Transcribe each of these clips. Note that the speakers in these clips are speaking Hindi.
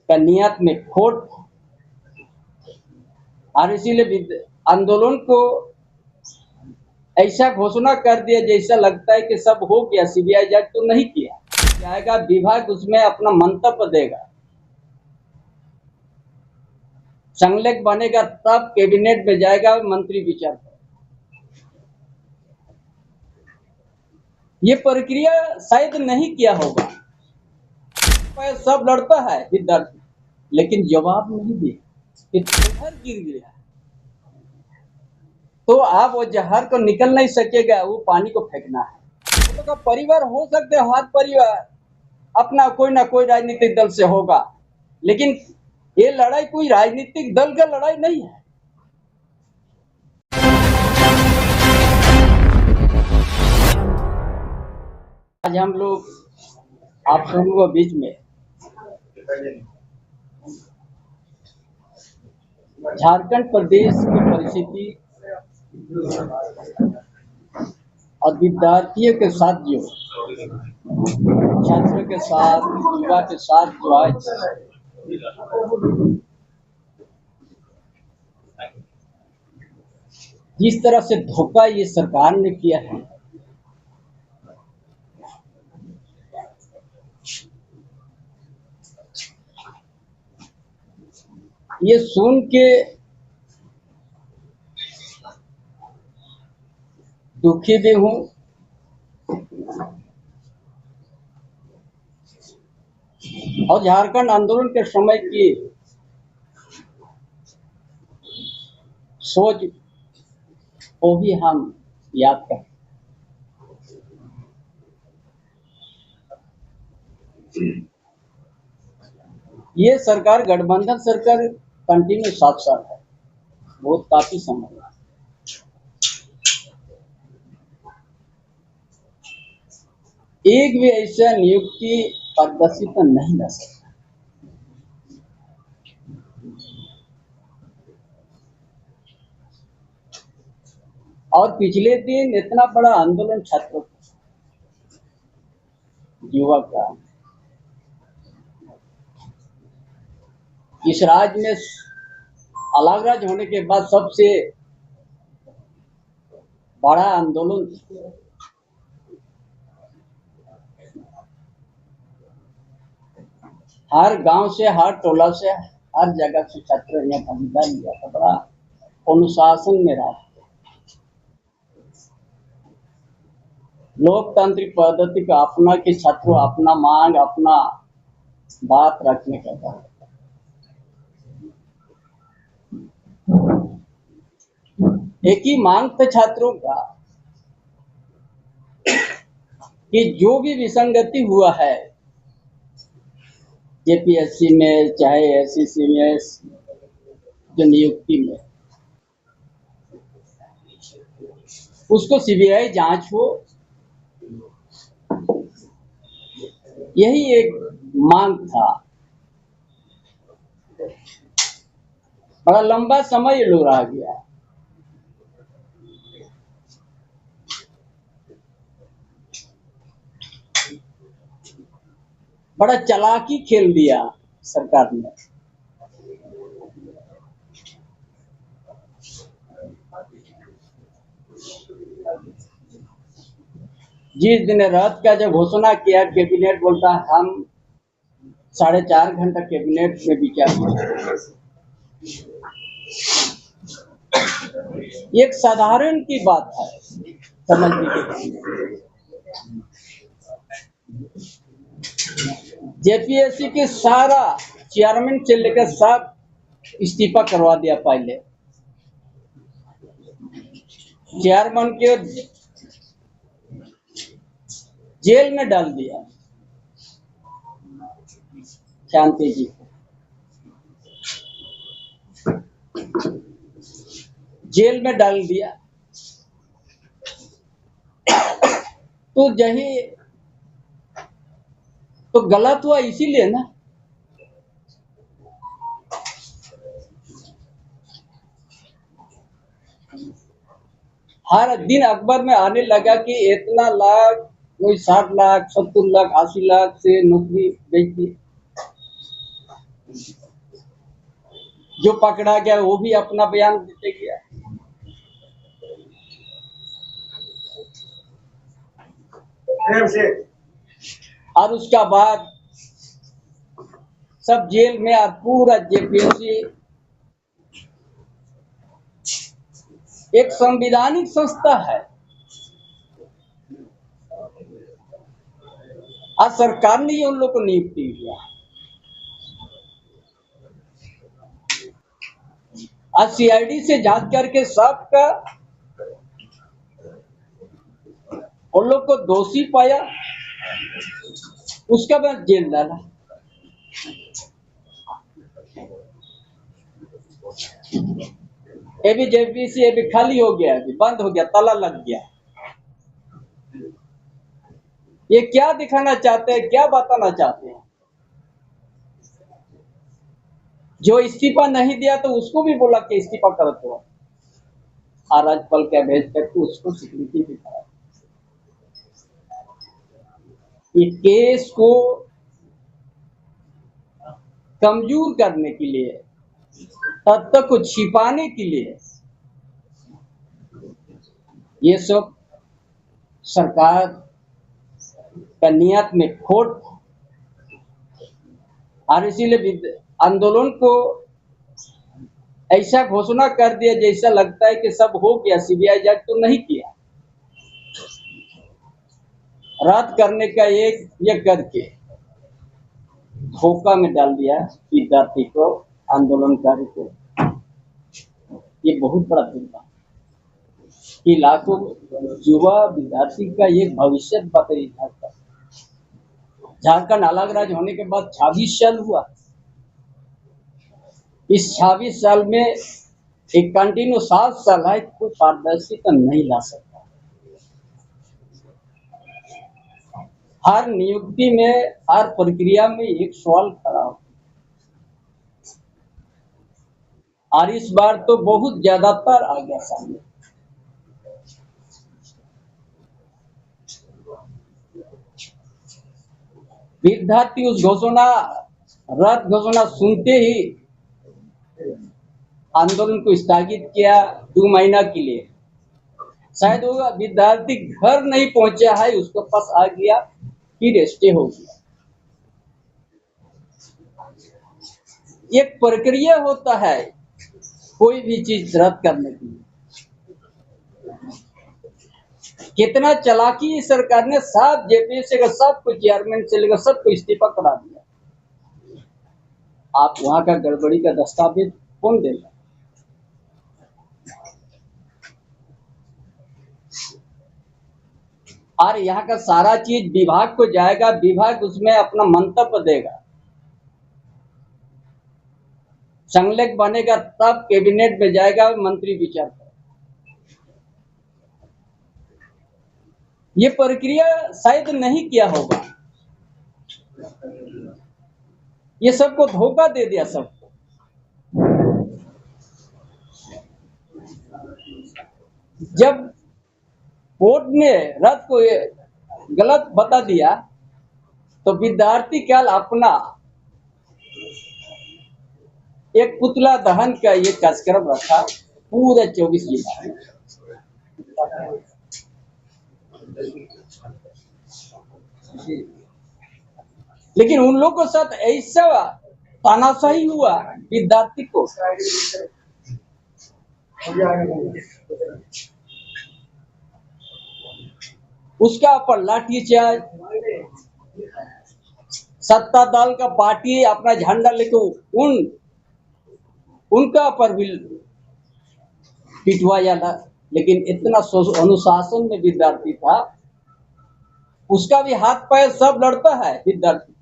का नियत में खोट और इसीलिए आंदोलन को ऐसा घोषणा कर दिया जैसा लगता है कि सब हो गया, सीबीआई जांच तो नहीं किया जाएगा, विभाग उसमें अपना मंतव्य देगा, संलग्न बनेगा, तब कैबिनेट में जाएगा, मंत्री विचार करेगा। ये प्रक्रिया शायद नहीं किया होगा। सब लड़ता है विद्यार्थी, लेकिन जवाब नहीं दिया, जहर गिर गया तो आप वो जहर को निकल नहीं सकेगा, वो पानी को फेंकना है। तो का परिवार हो सकते हैं, हर परिवार अपना कोई ना कोई राजनीतिक दल से होगा, लेकिन ये लड़ाई कोई राजनीतिक दल का लड़ाई नहीं है। आज हम लोग आप सबों के बीच में झारखंड प्रदेश की परिस्थिति और विद्यार्थियों के साथ जो छात्रों के साथ, युवा के साथ जो आज जिस तरह से धोखा ये सरकार ने किया है, ये सुन के दुखी भी हूं और झारखंड आंदोलन के समय की सोच को भी हम याद करें। ये सरकार गठबंधन सरकार कंटिन्यू 7 साल है, बहुत काफी समय है। एक भी ऐसा नियुक्ति पारदर्शी तो नहीं ला सकता। और पिछले दिन इतना बड़ा आंदोलन छात्रों युवा का इस राज्य में अलग राज्य होने के बाद सबसे बड़ा आंदोलन, हर गांव से, हर टोला से, हर जगह से छात्र यहाँ भागीदार लिया था, बड़ा अनुशासन में रहा। लोकतांत्रिक पद्धति का अपना कि छात्रों अपना मांग, अपना बात रखने का था। एक ही मांग था छात्रों का कि जो भी विसंगति हुआ है जेपीएससी में, चाहे एससीसी में, जो नियुक्ति में, उसको सीबीआई जांच हो, यही एक मांग था। बड़ा लंबा समय लो रह गया, बड़ा चालाकी खेल दिया सरकार ने। जिस दिन रात का जब घोषणा किया, कैबिनेट बोलता हम 4.5 घंटा कैबिनेट में विचार, एक साधारण की बात है समझने के लिए। जेपीएससी के सारा चेयरमैन से लेकर सब इस्तीफा करवा दिया, पहले चेयरमैन के जेल में डाल दिया, शांति जी जेल में डाल दिया। तो यही तो गलत हुआ, इसीलिए ना हर दिन अखबार में आने लगा कि इतना लाख, कोई 60 लाख, 70 लाख, 80 लाख से नौकरी गई थी। जो पकड़ा गया वो भी अपना बयान देते गया। और उसका बाद सब जेल में, और पूरा जेपीएससी एक संवैधानिक संस्था है, आज सरकार ने उन लोग को नियुक्ति दिया। आज सीआईडी से जांच करके सबका उन लोग को दोषी पाया, उसका बाद जेल डाला। ये भी जेपीसी ये भी खाली हो गया, अभी बंद हो गया, ताला लग गया। ये क्या दिखाना चाहते हैं, क्या बताना चाहते हैं? जो इस्तीफा नहीं दिया तो उसको भी बोला कि इस्तीफा करो, तो राज्यपाल क्या भेज करके उसको स्वीकृति दिखाया। ये केस को कमजोर करने के लिए, तथ्य को छिपाने के लिए ये सब सरकार का नियत में खोट, और इसीलिए आंदोलन को ऐसा घोषणा कर दिया जैसा लगता है कि सब हो गया, सीबीआई जांच तो नहीं किया, रद्द करने का एक ये करके धोखा में डाल दिया विद्यार्थी को, आंदोलनकारी को। ये बहुत बड़ा दुर्भाग्य कि लाखों युवा विद्यार्थी का ये भविष्य बताइए। झारखंड अलग राज्य होने के बाद 26 साल हुआ। इस 26 साल में एक कंटिन्यू 7 साल है, कोई पारदर्शिता नहीं ला सकता। हर नियुक्ति में, हर प्रक्रिया में एक सवाल खड़ा हो, और इस बार तो बहुत ज्यादातर आ गया सामने। विद्यार्थी उस घोषणा, रद्द घोषणा सुनते ही आंदोलन को स्थगित किया 2 महीना के लिए। शायद वो विद्यार्थी घर नहीं पहुंचा है, उसके पास आ गया, फिर स्टे हो गया। एक प्रक्रिया होता है कोई भी चीज रद्द करने के लिए। कितना चालाकी सरकार ने, सब जेपीएससी का सब कुछ चेयरमैन से लेकर सबको इस्तीफा करा दिया। आप वहां का गड़बड़ी का दस्तावेज कौन देगा? और यहाँ का सारा चीज विभाग को जाएगा, विभाग उसमें अपना मंतव्य देगा, संलेख बनेगा, तब कैबिनेट में जाएगा, मंत्री विचार करेगा। ये प्रक्रिया शायद नहीं किया होगा, ये सबको धोखा दे दिया सबको। जब कोर्ट ने रद्द को गलत बता दिया तो विद्यार्थी क्या अपना एक पुतला दहन का ये कार्यक्रम रखा पूरे 24 जिला में। लेकिन उन लोगों के साथ ऐसा तानाशाही हुआ विद्यार्थी को, उसका ऊपर लाठीचार्ज, सत्ता दल का पार्टी अपना झंडा लेके उनका पर भी पिटवाया था। लेकिन इतना अनुशासन में विद्यार्थी था, उसका भी हाथ पैर सब लड़ता है विद्यार्थी,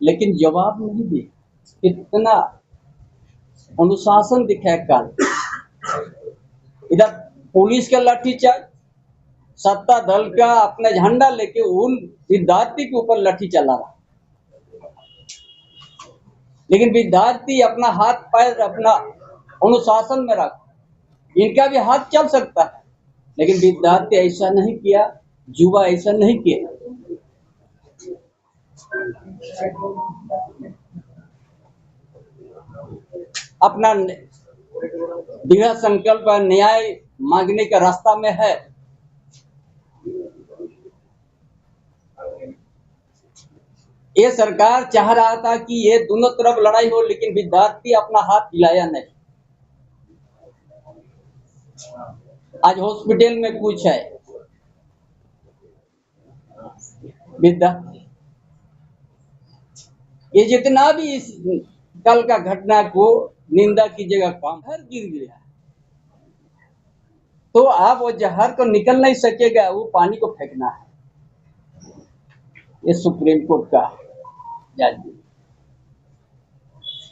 लेकिन जवाब नहीं दिया। इतना अनुशासन दिखाया काल। इधर पुलिस का लाठीचार्ज, सत्ता दल का अपना झंडा लेके उन विद्यार्थी के ऊपर लाठी चला रहा। लेकिन विद्यार्थी अपना हाथ पैर अपना अनुशासन में रख, इनका भी हाथ चल सकता है, लेकिन विद्यार्थी ऐसा नहीं किया, युवा ऐसा नहीं किया। अपना दृढ़ संकल्प और न्याय मांगने का रास्ता में है। ये सरकार चाह रहा था कि ये दोनों तरफ लड़ाई हो, लेकिन विद्यार्थी अपना हाथ हिलाया नहीं। आज हॉस्पिटल में कुछ है, विद्यार्थी ये जितना भी इस कल का घटना को निंदा कीजिएगा, काम हर गिर गया, तो आप वो जहर को निकल नहीं सकेगा, वो पानी को फेंकना है। ये सुप्रीम कोर्ट का जज,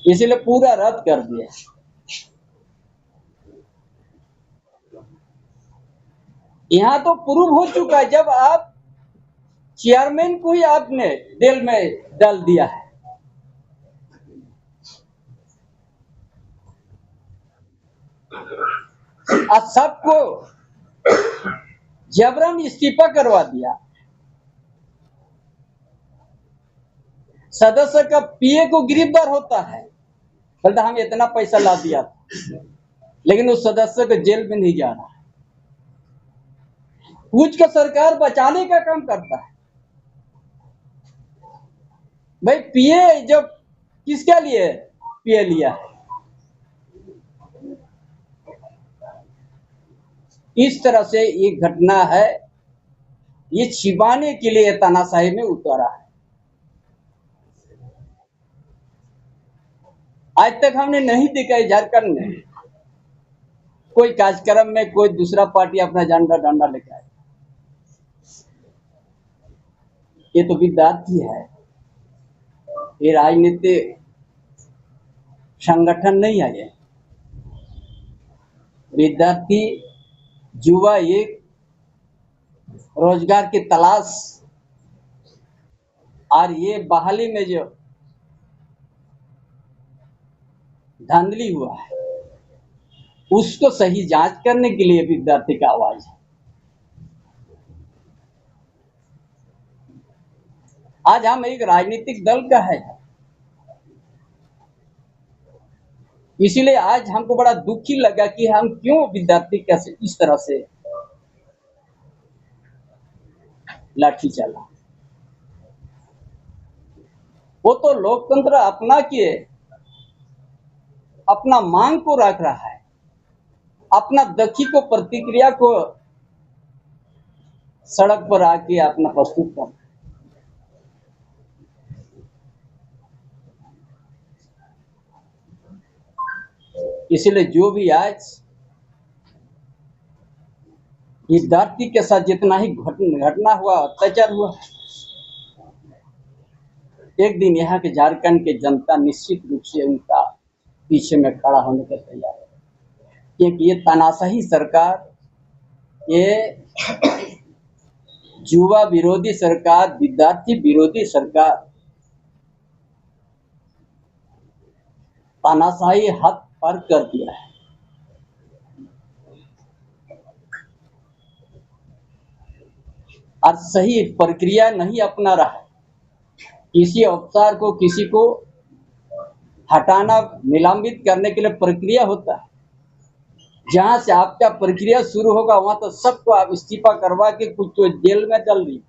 इसलिए पूरा रद्द कर दिया। यहाँ तो प्रूव हो चुका है, जब आप चेयरमैन को ही आपने जेल में डाल दिया है। आज सबको जबरन इस्तीफा करवा दिया। सदस्य का पीए को गिरफ्तार होता है, बोलता हम इतना पैसा ला दिया था, लेकिन उस सदस्य को जेल में नहीं जा रहा है। कुछ का सरकार बचाने का काम करता है। भाई पीए जब किसके लिए पीए लिया है? इस तरह से ये घटना है, ये छिपाने के लिए तानाशाही में उतारा है। आज तक हमने नहीं देखा है झारखंड में कोई कार्यक्रम में कोई दूसरा पार्टी अपना झंडा डंडा लेके आए। ये तो विद्यार्थी है, ये राजनीतिक संगठन नहीं है। ये विद्यार्थी युवा एक रोजगार की तलाश, और ये बहाली में जो धांधली हुआ है, उसको सही जांच करने के लिए विद्यार्थी का आवाज है। आज हम एक राजनीतिक दल का है, इसीलिए आज हमको बड़ा दुखी लगा कि हम क्यों विद्यार्थी कैसे इस तरह से लाठी चला। वो तो लोकतंत्र अपना के अपना मांग को रख रहा है, अपना दखी को प्रतिक्रिया को सड़क पर आके अपना प्रस्तुत कर। इसलिए जो भी आज विद्यार्थी के साथ जितना ही घटना हुआ, अत्याचार हुआ, एक दिन यहाँ के झारखंड के जनता निश्चित रूप से उनका पीछे में खड़ा होने के तैयार है, क्योंकि ये तानाशाही सरकार, ये युवा विरोधी सरकार, विद्यार्थी विरोधी सरकार तानाशाही हद पार कर दिया है। और सही प्रक्रिया नहीं अपना रहा है। किसी अफसर को, किसी को हटाना, निलंबित करने के लिए प्रक्रिया होता है। जहां से आपका प्रक्रिया शुरू होगा, वहां तो सबको आप इस्तीफा करवा के कुछ तो जेल में चल रही।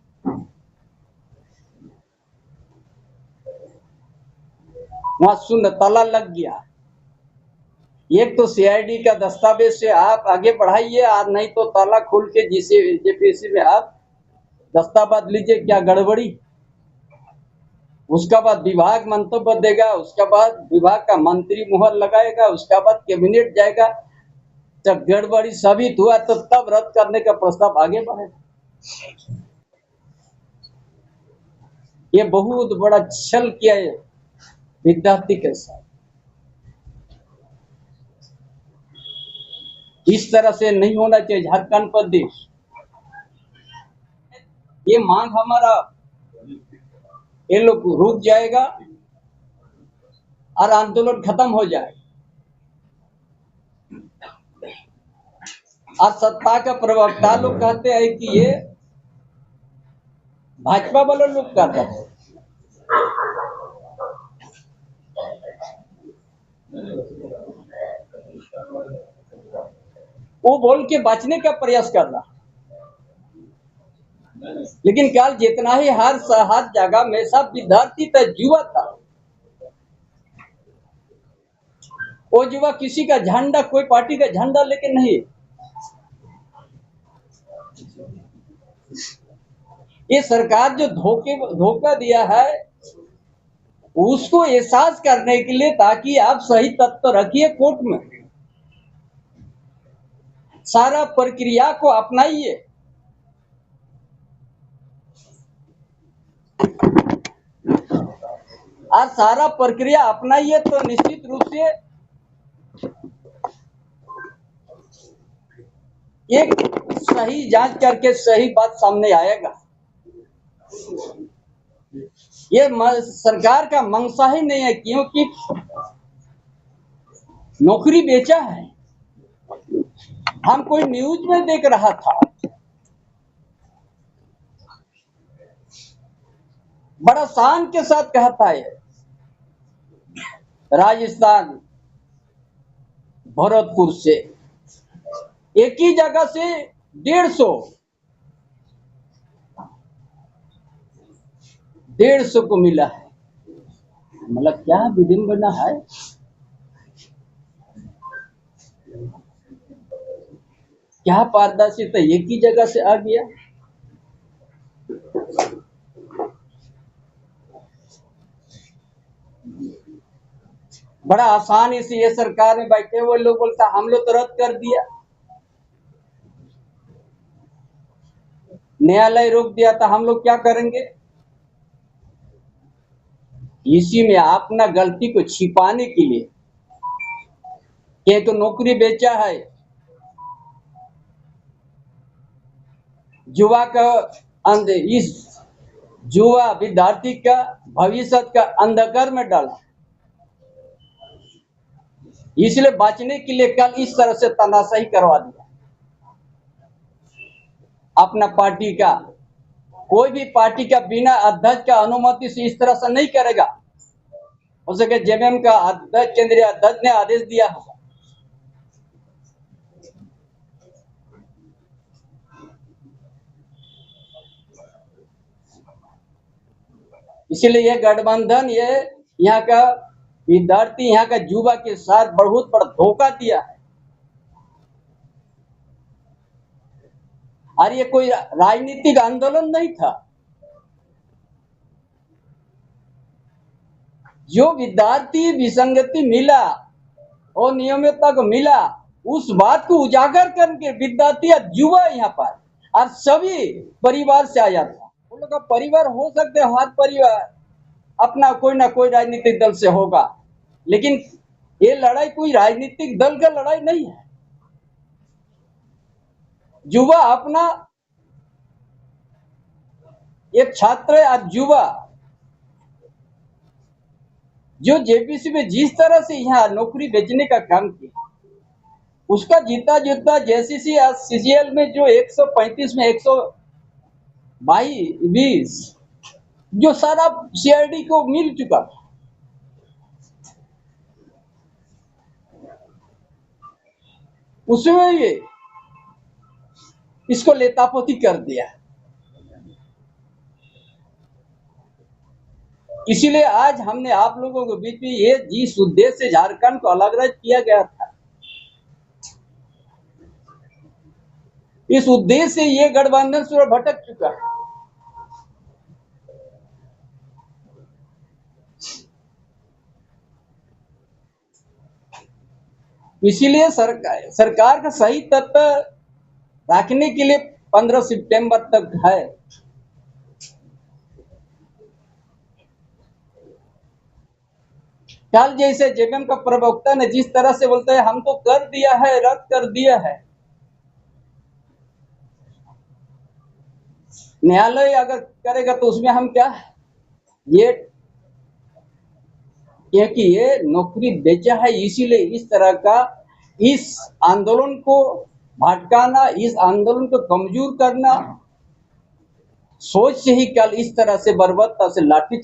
वहां शून्य ताला लग गया। एक तो सीआईडी का दस्तावेज से आप आगे बढ़ाइए, और नहीं तो ताला खोल के जिसे जेपीसी में आप दस्तावेज लीजिए, क्या गड़बड़ी। उसका बाद विभाग मंतव्य देगा, उसका बाद विभाग का मंत्री मुहर लगाएगा, उसका बाद कैबिनेट जाएगा। जब गड़बड़ी साबित हुआ तो तब रद्द करने का प्रस्ताव आगे बढ़ेगा। ये बहुत बड़ा छल किया है विद्यार्थी के साथ। इस तरह से नहीं होना चाहिए झारखंड प्रदेश। ये मांग हमारा ये लोग रुक जाएगा और आंदोलन खत्म हो जाएगा। आज सत्ता का प्रवक्ता लोग कहते हैं कि ये भाजपा वाले लोग कहते हैं। वो बोल के बचने का प्रयास कर रहा, लेकिन कल जितना ही हर जगह में सब विद्यार्थी था, युवा था। वो युवा किसी का झंडा, कोई पार्टी का झंडा लेके नहीं। ये सरकार जो धोखा दिया है, उसको एहसास करने के लिए, ताकि आप सही तत्व रखिए कोर्ट में, सारा प्रक्रिया को अपनाइए। आज सारा प्रक्रिया अपनाइए तो निश्चित रूप से एक सही जांच करके सही बात सामने आएगा। ये सरकार का मंशा ही नहीं है, क्योंकि नौकरी बेचा है। हम कोई न्यूज में देख रहा था, बड़ा शान के साथ कहता है, राजस्थान भरतपुर से एक ही जगह से 150 को मिला है। मतलब क्या विडंबना है। क्या पारदर्शिता, एक ही जगह से आ गया। बड़ा आसानी से ये सरकार में बैठे हुए लोग बोलता हम लोग तो रद्द कर दिया, न्यायालय रोक दिया था, हम लोग क्या करेंगे। इसी में अपना गलती को छिपाने के लिए ये तो नौकरी बेचा है, युवा का इस युवा विद्यार्थी का भविष्य का अंधकार में डाला। इसलिए बचने के लिए कल इस तरह से तनाशाही करवा दिया। अपना पार्टी का कोई भी पार्टी का बिना अध्यक्ष का अनुमति से इस तरह से नहीं करेगा। हो सके जेएमएम का अध्यक्ष, केंद्रीय अध्यक्ष ने आदेश दिया होगा। इसलिए यह गठबंधन, ये यहाँ का विद्यार्थी, यहाँ का युवा के साथ बहुत बड़ा धोखा दिया है। और ये कोई राजनीतिक आंदोलन नहीं था। जो विद्यार्थी विसंगति मिला और नियमितता को मिला, उस बात को उजागर करके विद्यार्थी युवा यहाँ पर और सभी परिवार से आया था। उन लोग का परिवार हो सकते हैं, हर परिवार अपना कोई ना कोई राजनीतिक दल से होगा, लेकिन ये लड़ाई कोई राजनीतिक दल का लड़ाई नहीं है। युवा अपना एक छात्र और युवा जो जेपीसी में जिस तरह से यहाँ नौकरी बेचने का काम किया, उसका जीता जीता जेसीसी और सीजीएल में जो 135 में 122 जो सारा सीआरडी को मिल चुका था, उसमें ये इसको लेतापोती कर दिया। इसीलिए आज हमने आप लोगों के बीच में ये जिस उद्देश्य से झारखंड को अलग किया गया था, इस उद्देश्य से ये गठबंधन से भटक चुका है। इसीलिए सरकार का सही तत्व रखने के लिए 15 सितंबर तक है। कल जैसे जेएमएम का प्रवक्ता ने जिस तरह से बोलते हैं हम तो कर दिया है, रद्द कर दिया है, न्यायालय अगर करेगा तो उसमें हम क्या, ये क्योंकि ये नौकरी बेचा है, इसीलिए इस तरह का इस आंदोलन को भटकाना, इस आंदोलन को कमजोर करना, सोच से ही कल इस तरह से बर्बरता से लाठी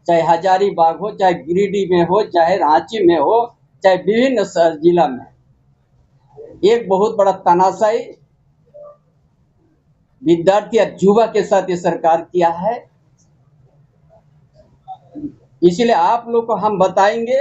चाहे हजारीबाग हो, चाहे गिरिडीह में हो, चाहे रांची में हो, चाहे विभिन्न जिला में, एक बहुत बड़ा तानाशाही विद्यार्थी या युवा के साथ ये सरकार किया है। इसलिए आप लोग को हम बताएंगे